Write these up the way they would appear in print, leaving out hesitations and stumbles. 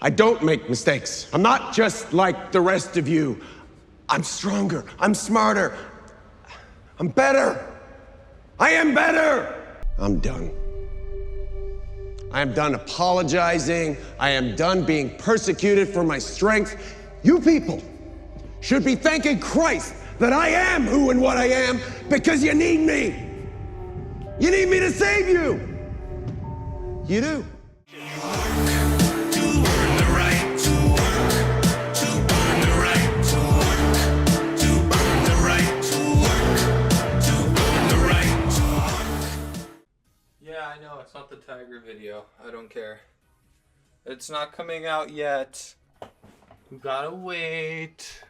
I don't make mistakes. I'm not just like the rest of you. I'm stronger. I'm smarter. I'm better. I am better. I'm done. I am done apologizing. I am done being persecuted for my strength. You people should be thanking Christ that I am who and what I am because you need me. You need me to save you. You do. Yeah, I know, it's not the tiger video. I don't care. It's not coming out yet. You gotta wait.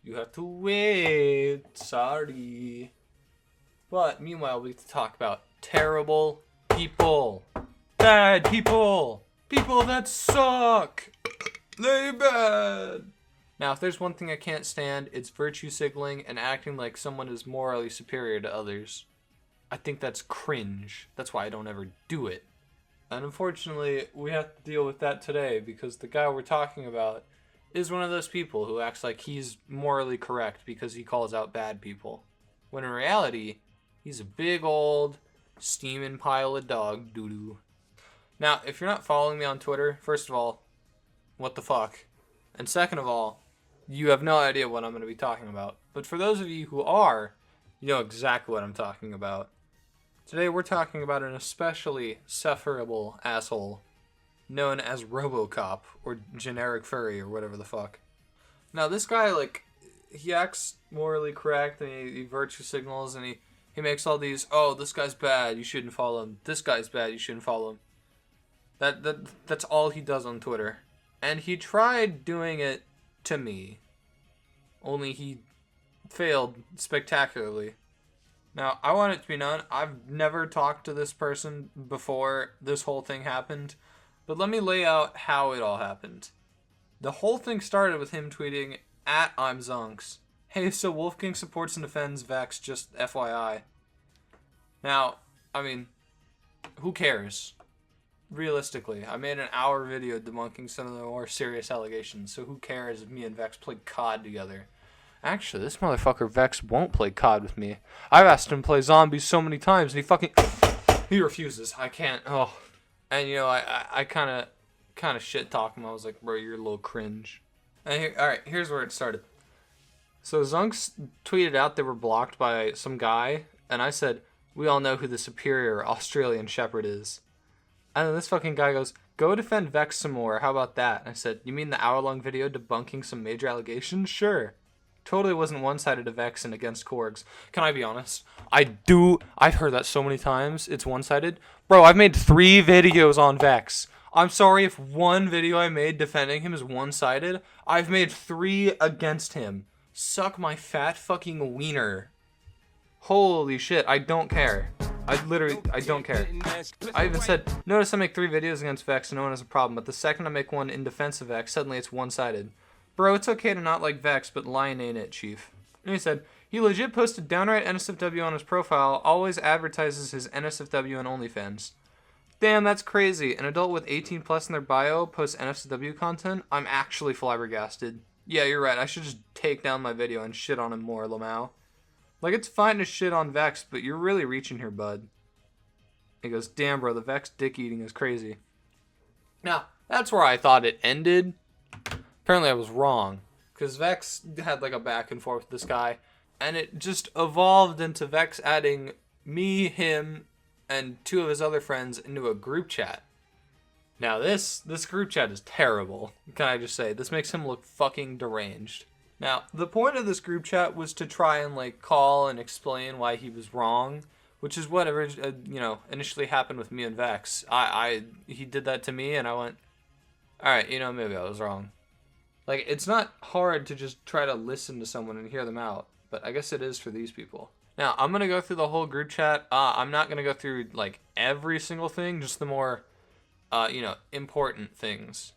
You have to wait. Sorry. But meanwhile, we have to talk about terrible people. Bad people. People that suck. They bad. Now, if there's one thing I can't stand, it's virtue signaling and acting like someone is morally superior to others. I think that's cringe. That's why I don't ever do it. And unfortunately, we have to deal with that today because the guy we're talking about is one of those people who acts like he's morally correct because he calls out bad people. When in reality, he's a big old steaming pile of dog doo-doo. Now, if you're not following me on Twitter, first of all, what the fuck? And second of all, you have no idea what I'm going to be talking about. But for those of you who are, you know exactly what I'm talking about. Today we're talking about an especially sufferable asshole known as Robocop or generic furry or whatever the fuck. Now this guy, like, he acts morally correct and he virtue signals and he makes all these, oh, this guy's bad, you shouldn't follow him. This guy's bad, you shouldn't follow him. That's all he does on Twitter. And he tried doing it to me. Only he failed spectacularly. Now, I want it to be known, I've never talked to this person before this whole thing happened, but let me lay out how it all happened. The whole thing started with him tweeting, @I'mZunks. Hey, so Wolfgang supports and defends Vex, just FYI. Now, I mean, who cares? Realistically, I made an hour video debunking some of the more serious allegations, so who cares if me and Vex played COD together? Actually, this motherfucker Vex won't play COD with me. I've asked him to play zombies so many times, and he refuses. I can't. Oh, and you know, I kind of shit talk him. I was like, bro, you're a little cringe. And all right, here's where it started. So Zunks tweeted out they were blocked by some guy, and I said, we all know who the superior Australian Shepherd is. And then this fucking guy goes, go defend Vex some more. How about that? And I said, you mean the hour-long video debunking some major allegations? Sure. Totally wasn't one-sided to Vex and against Korgs. Can I be honest? I've heard that so many times. It's one-sided. Bro, I've made 3 videos on Vex. I'm sorry if one video I made defending him is one-sided. I've made 3 against him. Suck my fat fucking wiener. Holy shit, I don't care. I don't care. I even said, notice I make 3 videos against Vex and no one has a problem, but the second I make one in defense of Vex, suddenly it's one-sided. Bro, it's okay to not like Vex, but lying ain't it, chief. And he said, he legit posted downright NSFW on his profile, always advertises his NSFW on OnlyFans. Damn, that's crazy. An adult with 18 plus in their bio posts NSFW content? I'm actually flabbergasted. Yeah, you're right, I should just take down my video and shit on him more, Lamau. Like, it's fine to shit on Vex, but you're really reaching here, bud. He goes, damn, bro, the Vex dick eating is crazy. Now, that's where I thought it ended. Apparently I was wrong, because Vex had like a back and forth with this guy, and it just evolved into Vex adding me, him, and 2 of his other friends into a group chat. Now this group chat is terrible, can I just say. This makes him look fucking deranged. Now, the point of this group chat was to try and like call and explain why he was wrong, which is what initially happened with me and Vex. He did that to me, and I went, all right, maybe I was wrong. Like, it's not hard to just try to listen to someone and hear them out, but I guess it is for these people. Now, I'm going to go through the whole group chat. I'm not going to go through, like, every single thing, just the more, important things.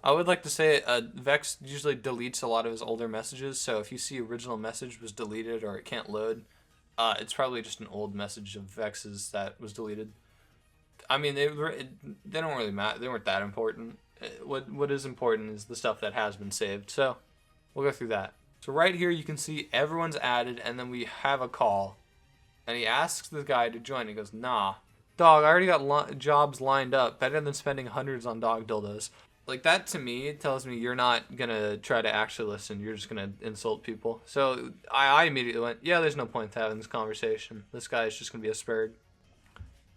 I would like to say Vex usually deletes a lot of his older messages, so if you see original message was deleted or it can't load, it's probably just an old message of Vex's that was deleted. I mean, they don't really matter. They weren't that important. what is important is the stuff that has been saved. So we'll go through that. So right here you can see everyone's added, and then we have a call. And he asks the guy to join. He goes, nah. Dog, I already got jobs lined up. Better than spending hundreds on dog dildos. Like, that to me tells me you're not going to try to actually listen. You're just going to insult people. So I immediately went, yeah, there's no point to having this conversation. This guy is just going to be a spurg.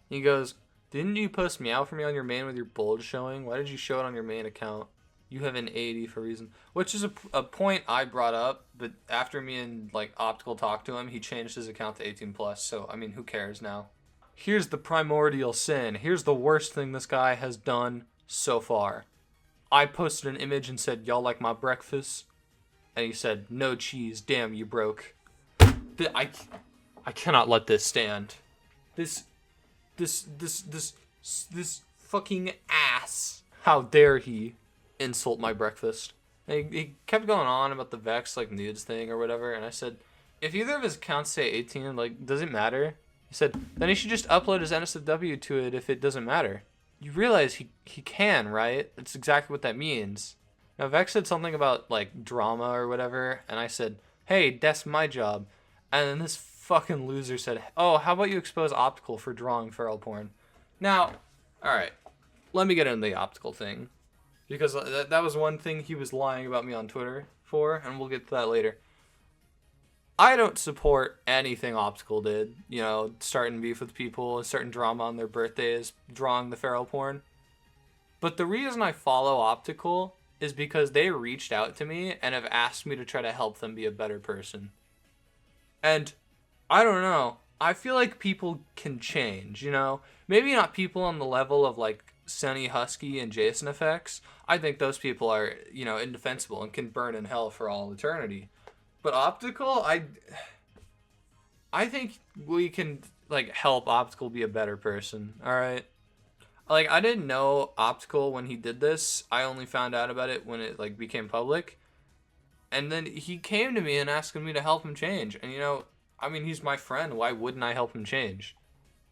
He goes, didn't you post meow for me on your main with your bulge showing? Why did you show it on your main account? You have an 80 for a reason. Which is a point I brought up, but after me and, like, Optical talked to him, he changed his account to 18+. So, I mean, who cares now? Here's the primordial sin. Here's the worst thing this guy has done so far. I posted an image and said, y'all like my breakfast? And he said, no cheese. Damn, you broke. I cannot let this stand. This fucking ass. How dare he insult my breakfast? And he kept going on about the Vex, like, nudes thing or whatever. And I said, if either of his accounts say 18, like, does it matter? He said, then he should just upload his NSFW to it if it doesn't matter. You realize he can, right? That's exactly what that means. Now, Vex said something about, like, drama or whatever, and I said, hey, that's my job. And then this fucking loser said, oh, how about you expose Optical for drawing feral porn? Now, alright, let me get into the Optical thing. Because that was one thing he was lying about me on Twitter for, and we'll get to that later. I don't support anything Optical did, you know, starting beef with people, starting drama on their birthdays, drawing the feral porn. But the reason I follow Optical is because they reached out to me and have asked me to try to help them be a better person. And I don't know, I feel like people can change, you know? Maybe not people on the level of, like, Sunny Husky and Jason effects. I think those people are, you know, indefensible and can burn in hell for all eternity. But Optical, I think we can, like, help Optical be a better person, alright? Like, I didn't know Optical when he did this. I only found out about it when it, like, became public. And then he came to me and asked me to help him change. And, you know, I mean, he's my friend. Why wouldn't I help him change?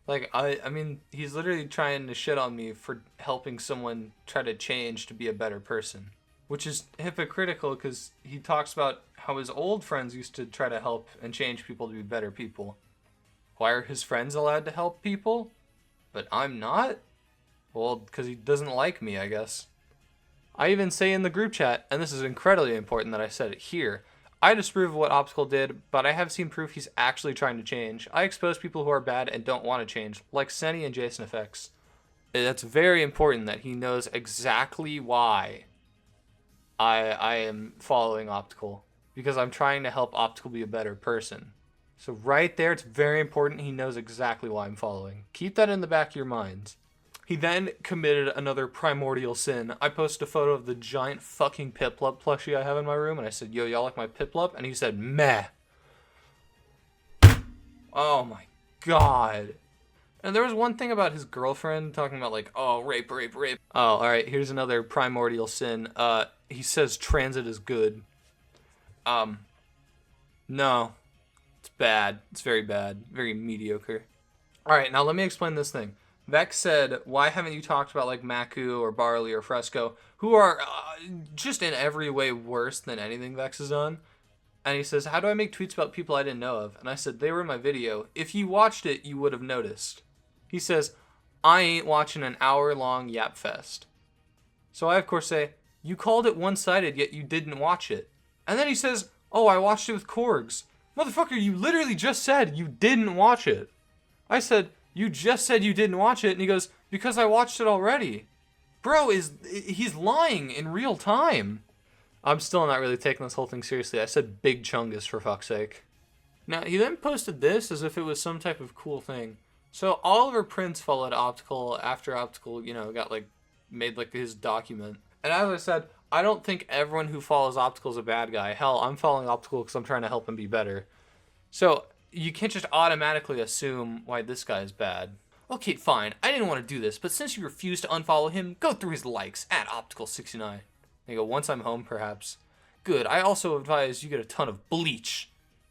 Like, I mean, he's literally trying to shit on me for helping someone try to change to be a better person. Which is hypocritical because he talks about how his old friends used to try to help and change people to be better people. Why are his friends allowed to help people? But I'm not? Well, because he doesn't like me, I guess. I even say in the group chat, and this is incredibly important that I said it here, I disapprove of what Optical did, but I have seen proof he's actually trying to change. I expose people who are bad and don't want to change, like Senny and Jason Effects. That's very important that he knows exactly why I am following Optical, because I'm trying to help Optical be a better person. So right there, it's very important he knows exactly why I'm following. Keep that in the back of your minds. He then committed another primordial sin. I posted a photo of the giant fucking Piplup plushie I have in my room, and I said, yo, y'all like my Piplup? And he said, meh. Oh my god. And there was one thing about his girlfriend talking about, like, oh, rape. Oh, alright, here's another primordial sin. He says transit is good. No. It's bad. It's very bad. Very mediocre. Alright, now let me explain this thing. Vex said, why haven't you talked about, like, Maku or Barley or Fresco, who are just in every way worse than anything Vex has done? And he says, how do I make tweets about people I didn't know of? And I said, they were in my video. If you watched it, you would have noticed. He says, I ain't watching an hour-long yap fest. So I, of course, say, you called it one-sided, yet you didn't watch it. And then he says, oh, I watched it with Korgs. Motherfucker, you literally just said you didn't watch it. I said, you just said you didn't watch it. And he goes, because I watched it already. Bro, he's lying in real time. I'm still not really taking this whole thing seriously. I said big chungus, for fuck's sake. Now, he then posted this as if it was some type of cool thing. So Oliver Prince followed Optical after Optical, you know, got, like, made, like, his document. And as I said, I don't think everyone who follows Optical is a bad guy. Hell, I'm following Optical because I'm trying to help him be better. So you can't just automatically assume why this guy is bad. Okay, fine, I didn't want to do this, but since you refuse to unfollow him, go through his likes, at Optical69. They go, once I'm home, perhaps. Good, I also advise you get a ton of bleach.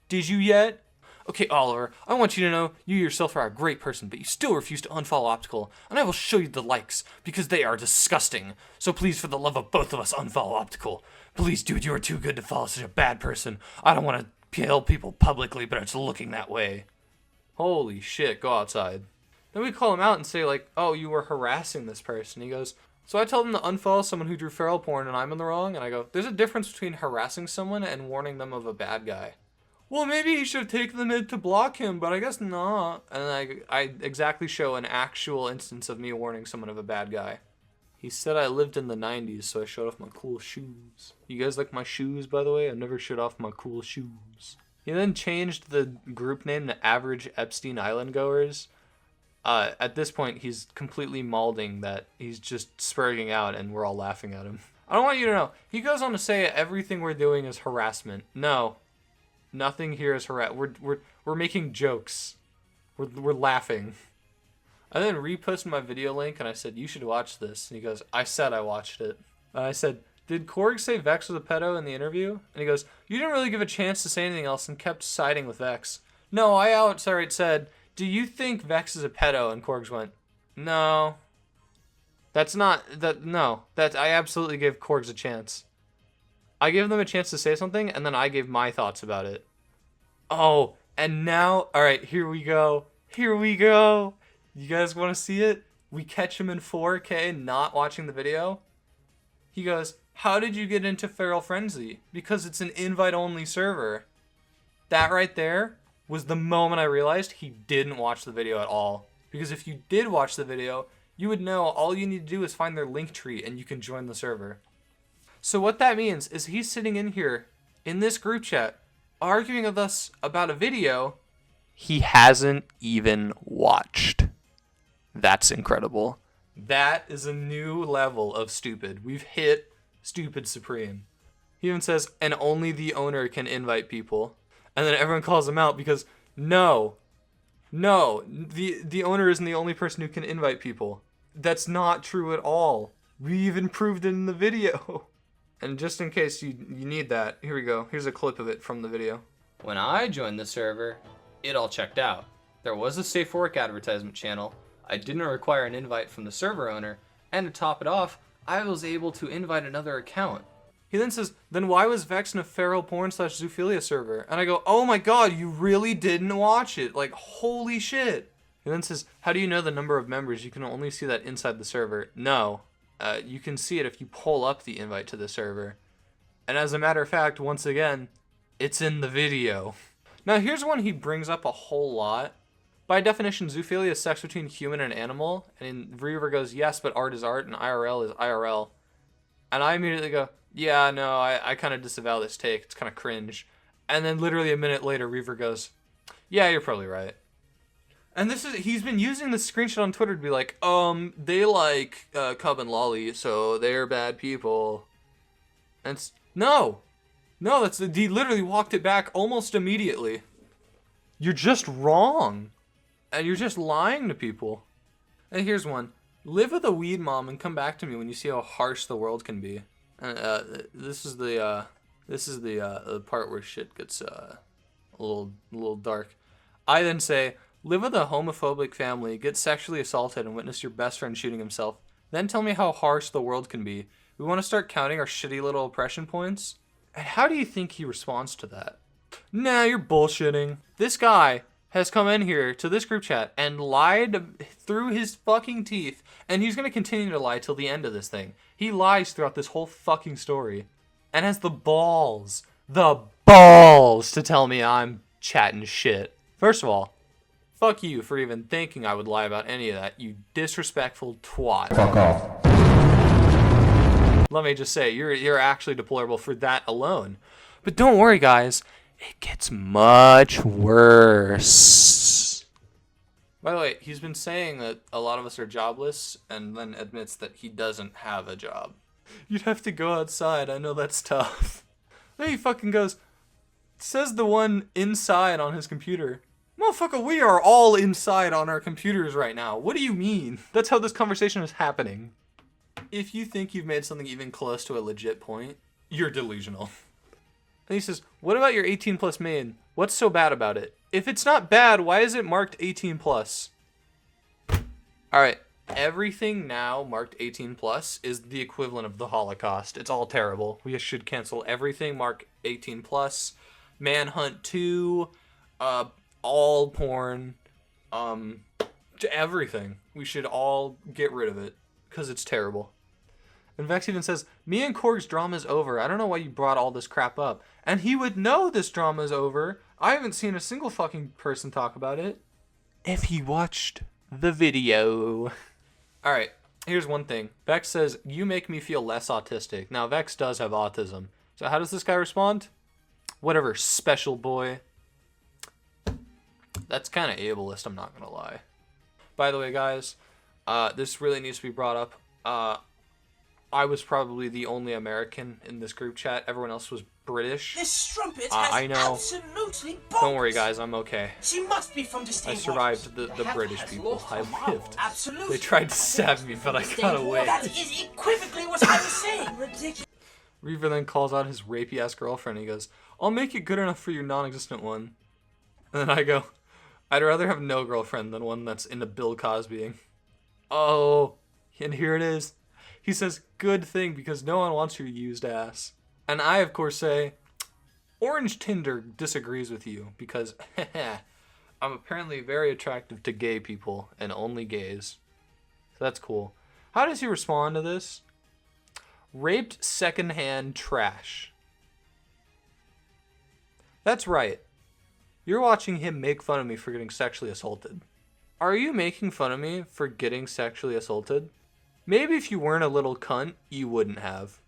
Did you yet? Okay, Oliver, I want you to know you yourself are a great person, but you still refuse to unfollow Optical, and I will show you the likes, because they are disgusting. So please, for the love of both of us, unfollow Optical. Please, dude, you are too good to follow such a bad person. I don't want to kill people publicly, but it's looking that way. Holy shit, go outside. Then we call him out and say, like, oh, you were harassing this person. He goes, so I told him to unfollow someone who drew feral porn and I'm in the wrong, and I go, there's a difference between harassing someone and warning them of a bad guy. Well, maybe he should have taken the minute to block him, but I guess not. And then I exactly show an actual instance of me warning someone of a bad guy. He said I lived in the 90s, so I showed off my cool shoes. You guys like my shoes, by the way? I never showed off my cool shoes. He then changed the group name to Average Epstein Island Goers. At this point, he's completely malding that he's just spurging out and we're all laughing at him. I don't want you to know. He goes on to say everything we're doing is harassment. No. Nothing here is harassment. We're making jokes. We're laughing. I then reposted my video link and I said, you should watch this. And he goes, I said I watched it. I said, did Korg say Vex was a pedo in the interview? And he goes, you didn't really give a chance to say anything else and kept siding with Vex. No, I outright said, do you think Vex is a pedo? And Korgs went, no. That's not, no. I absolutely gave Korgs a chance. I gave them a chance to say something, and then I gave my thoughts about it. Oh, and now, alright, here we go. Here we go. You guys want to see it? We catch him in 4K not watching the video. He goes, how did you get into Feral Frenzy? Because it's an invite-only server. That right there was the moment I realized he didn't watch the video at all. Because if you did watch the video, you would know all you need to do is find their link tree and you can join the server. So what that means is he's sitting in here, in this group chat, arguing with us about a video he hasn't even watched. That's incredible. That is a new level of stupid. We've hit stupid supreme. He even says, and only the owner can invite people. And then everyone calls him out because, no, the owner isn't the only person who can invite people. That's not true at all. We even proved it in the video. And just in case you need that, here we go. Here's a clip of it from the video. When I joined the server, it all checked out. There was a safe work advertisement channel. I didn't require an invite from the server owner. And to top it off, I was able to invite another account. He then says, then why was Vex in a feral porn / zoophilia server? And I go, oh my god, you really didn't watch it. Like, holy shit. He then says, how do you know the number of members? You can only see that inside the server. No. You can see it if you pull up the invite to the server. And as a matter of fact, once again, it's in the video. Now here's one he brings up a whole lot. By definition, zoophilia is sex between human and animal. And Reaver goes, yes, but art is art and IRL is IRL. And I immediately go, yeah, no, I kind of disavow this take. It's kind of cringe. And then literally a minute later, Reaver goes, yeah, you're probably right. And he's been using this screenshot on Twitter to be like, they like Cub and Lolly, so they're bad people. And no, he literally walked it back almost immediately. You're just wrong. And you're just lying to people. And here's one. Live with a weed mom and come back to me when you see how harsh the world can be. This is the part where shit gets a little dark. I then say, live with a homophobic family, get sexually assaulted, and witness your best friend shooting himself. Then tell me how harsh the world can be. We want to start counting our shitty little oppression points. And how do you think he responds to that? Nah, you're bullshitting. This guy has come in here to this group chat and lied through his fucking teeth, and he's going to continue to lie till the end of this thing. He lies throughout this whole fucking story and has the balls to tell me I'm chatting shit. First of all, fuck you for even thinking I would lie about any of that, you disrespectful twat. Fuck off. Let me just say, you're actually deplorable for that alone. But don't worry, guys. It gets much worse. By the way, he's been saying that a lot of us are jobless and then admits that he doesn't have a job. You'd have to go outside. I know that's tough. Then he fucking goes, says the one inside on his computer. Motherfucker, we are all inside on our computers right now. What do you mean? That's how this conversation is happening. If you think you've made something even close to a legit point, you're delusional. And he says, what about your 18 plus main? What's so bad about it? If it's not bad, why is it marked 18 plus? All right. Everything now marked 18 plus is the equivalent of the Holocaust. It's all terrible. We should cancel everything marked 18 plus. Manhunt 2, all porn, everything. We should all get rid of it because it's terrible. And Vex even says, me and Korg's drama's over. I don't know why you brought all this crap up. And he would know this drama's over. I haven't seen a single fucking person talk about it. If he watched the video. Alright, here's one thing. Vex says, you make me feel less autistic. Now, Vex does have autism. So how does this guy respond? Whatever, special boy. That's kind of ableist, I'm not gonna lie. By the way, guys, this really needs to be brought up. I was probably the only American in this group chat. Everyone else was British. This strumpet has I know. Absolutely bonkers. Don't worry, guys. I'm okay. She must be from distinct I survived waters. the British people. I lived. Absolutely. They tried to stab me, but I got away. That is equivocally what I was saying. Ridiculous. Reaver then calls out his rapey-ass girlfriend. He goes, I'll make it good enough for your non-existent one. And then I go, I'd rather have no girlfriend than one that's into Bill Cosbying. Oh, and here it is. He says, good thing, because no one wants your used ass. And I, of course, say, Orange Tinder disagrees with you, because I'm apparently very attractive to gay people, and only gays. So that's cool. How does he respond to this? Raped secondhand trash. That's right. You're watching him make fun of me for getting sexually assaulted. Are you making fun of me for getting sexually assaulted? Maybe if you weren't a little cunt, you wouldn't have.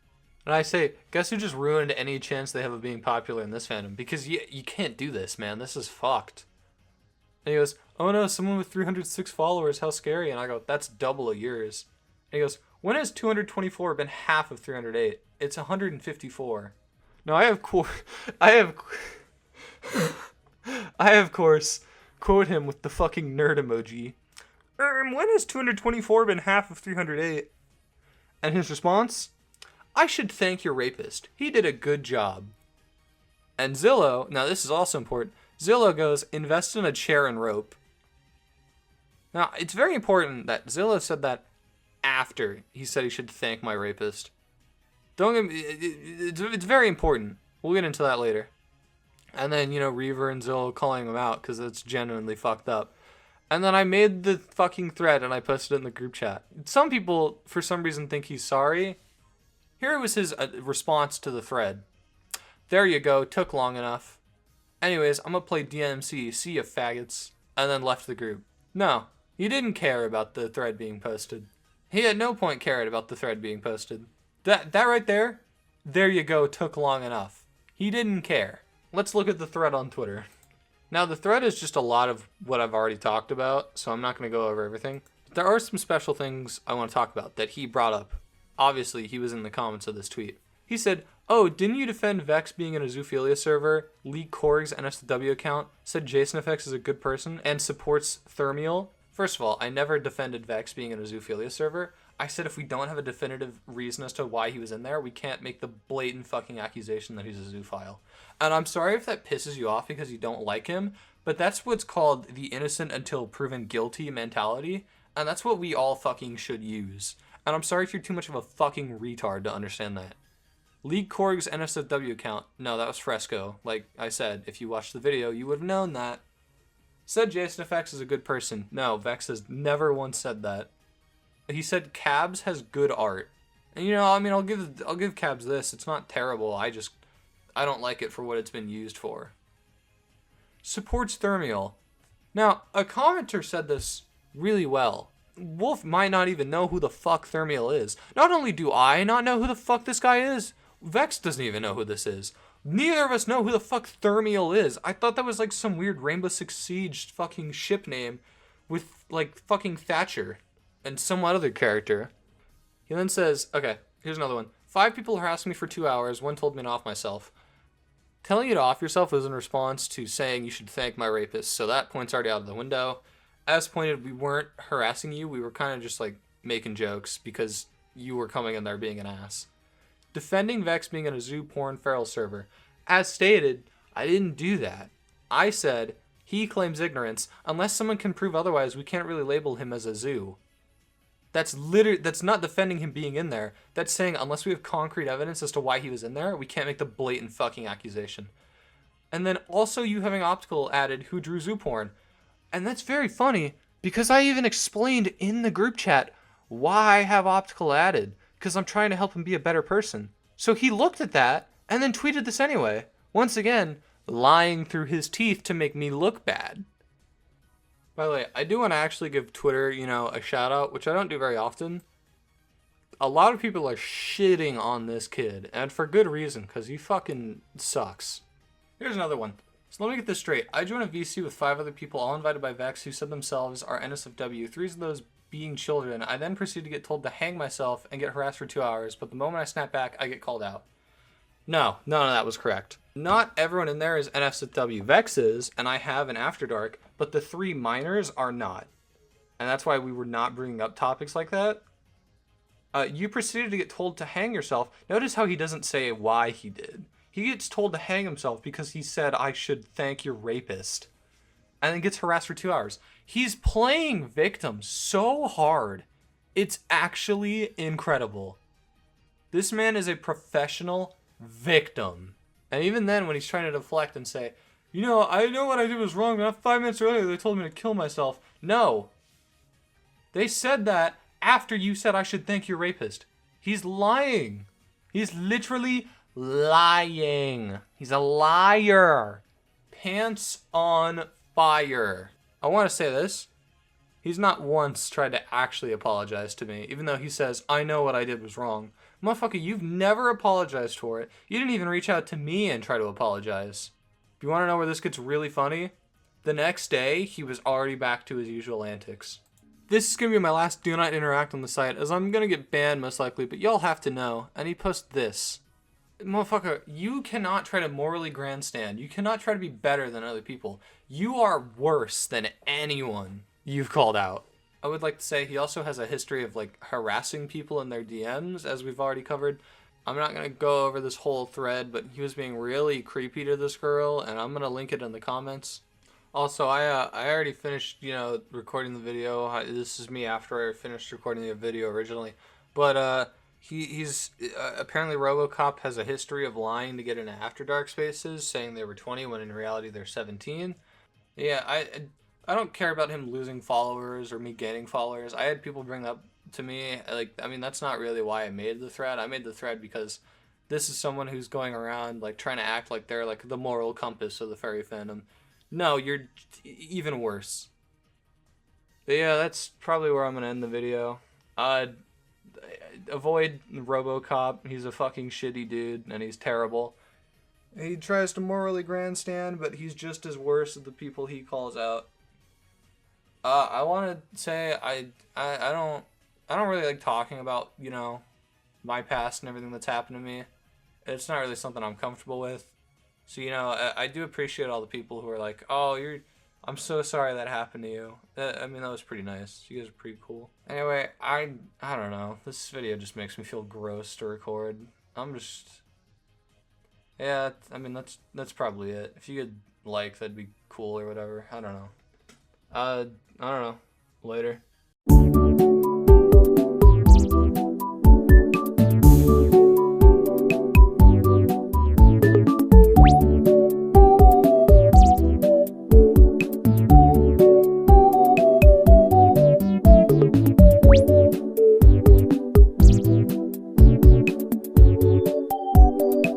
And I say, guess who just ruined any chance they have of being popular in this fandom? Because you can't do this, man. This is fucked. And he goes, oh no, someone with 306 followers, how scary. And I go, that's double of yours. And he goes, when has 224 been half of 308? It's 154. No, I of course, quote him with the fucking nerd emoji. When has 224 been half of 308? And his response? I should thank your rapist. He did a good job. And Zillow, now this is also important, Zillow goes, invest in a chair and rope. Now, it's very important that Zillow said that after he said he should thank my rapist. Don't get me, it's very important. We'll get into that later. And then, Reaver and Zillow calling him out because it's genuinely fucked up. And then I made the fucking thread and I posted it in the group chat. Some people, for some reason, think he's sorry. Here was his response to the thread. There you go, took long enough. Anyways, I'm gonna play DMC, see ya faggots. And then left the group. No, he didn't care about the thread being posted. He at no point cared about the thread being posted. That right there, there you go, took long enough. He didn't care. Let's look at the thread on Twitter. Now, the thread is just a lot of what I've already talked about, so I'm not going to go over everything. But there are some special things I want to talk about that he brought up. Obviously, he was in the comments of this tweet. He said, oh, didn't you defend Vex being in a zoophilia server, leak Korg's NSW account, said JasonFX is a good person, and supports Thermial? First of all, I never defended Vex being in a zoophilia server. I said if we don't have a definitive reason as to why he was in there, we can't make the blatant fucking accusation that he's a zoophile. And I'm sorry if that pisses you off because you don't like him, but that's what's called the innocent until proven guilty mentality, and that's what we all fucking should use. And I'm sorry if you're too much of a fucking retard to understand that. Leak Korg's NSFW account. No, that was Fresco. Like I said, if you watched the video, you would have known that. Said JasonFX is a good person. No, Vex has never once said that. He said Cabs has good art. And I'll give Cabs this. It's not terrible. I don't like it for what it's been used for. Supports Thermial. Now, a commenter said this really well. Wolf might not even know who the fuck Thermial is. Not only do I not know who the fuck this guy is, Vex doesn't even know who this is. Neither of us know who the fuck Thermial is. I thought that was like some weird Rainbow Six Siege fucking ship name with like fucking Thatcher and some other character. He then says, okay, here's another one. 5 people harassed me for 2 hours. 1 told me to off myself. Telling you to off yourself was in response to saying you should thank my rapist. So that point's already out of the window. As pointed, we weren't harassing you. We were kind of just like making jokes because you were coming in there being an ass. Defending Vex being in a zoo porn feral server. As stated, I didn't do that. I said He claims ignorance. Unless someone can prove otherwise, we can't really label him as a zoo. That's not defending him being in there. That's saying unless we have concrete evidence as to why he was in there, we can't make the blatant fucking accusation. And then also you having Optical added who drew zoo porn. And that's very funny because I even explained in the group chat why I have Optical added. Because I'm trying to help him be a better person. So he looked at that and then tweeted this anyway. Once again, lying through his teeth to make me look bad. By the way, I do want to actually give Twitter, a shout out, which I don't do very often. A lot of people are shitting on this kid, and for good reason, because he fucking sucks. Here's another one. So let me get this straight. I joined a VC with 5 other people, all invited by Vex, who said themselves are NSFW, 3 of those being children. I then proceeded to get told to hang myself and get harassed for 2 hours, but the moment I snap back, I get called out. No, none of that was correct. Not everyone in there is NSFW. Vex is, and I have an After Dark, but the 3 minors are not. And that's why we were not bringing up topics like that. You proceeded to get told to hang yourself. Notice how he doesn't say why he did. He gets told to hang himself because he said, I should thank your rapist. And then gets harassed for 2 hours. He's playing victim so hard. It's actually incredible. This man is a professional victim. And even then, when he's trying to deflect and say, I know what I did was wrong, but 5 minutes earlier they told me to kill myself. No. They said that after you said I should thank your rapist. He's lying. He's literally lying. He's a liar. Pants on fire. I want to say this. He's not once tried to actually apologize to me, even though he says, I know what I did was wrong. Motherfucker, you've never apologized for it. You didn't even reach out to me and try to apologize. If you want to know where this gets really funny, the next day, he was already back to his usual antics. This is going to be my last do not interact on the site, as I'm going to get banned most likely, but y'all have to know. And he posts this. Motherfucker, you cannot try to morally grandstand. You cannot try to be better than other people. You are worse than anyone you've called out. I would like to say he also has a history of harassing people in their DMs, as we've already covered. I'm not going to go over this whole thread, but he was being really creepy to this girl, and I'm going to link it in the comments. Also, I already finished, recording the video. This is me after I finished recording the video originally. But he's apparently Robocop has a history of lying to get into After Dark spaces, saying they were 20 when in reality they're 17. Yeah, I don't care about him losing followers or me gaining followers. I had people bring up to me, that's not really why I made the thread. I made the thread because this is someone who's going around, trying to act like they're, the moral compass of the furry fandom. No, you're even worse. But yeah, that's probably where I'm going to end the video. Avoid Robocop. He's a fucking shitty dude, and he's terrible. He tries to morally grandstand, but he's just as worse as the people he calls out. I want to say I don't really like talking about, my past and everything that's happened to me. It's not really something I'm comfortable with. So, I do appreciate all the people who are like, oh, I'm so sorry that happened to you. That was pretty nice. You guys are pretty cool. Anyway, I don't know. This video just makes me feel gross to record. Yeah, that's probably it. If you could that'd be cool or whatever. I don't know. I don't know. Later.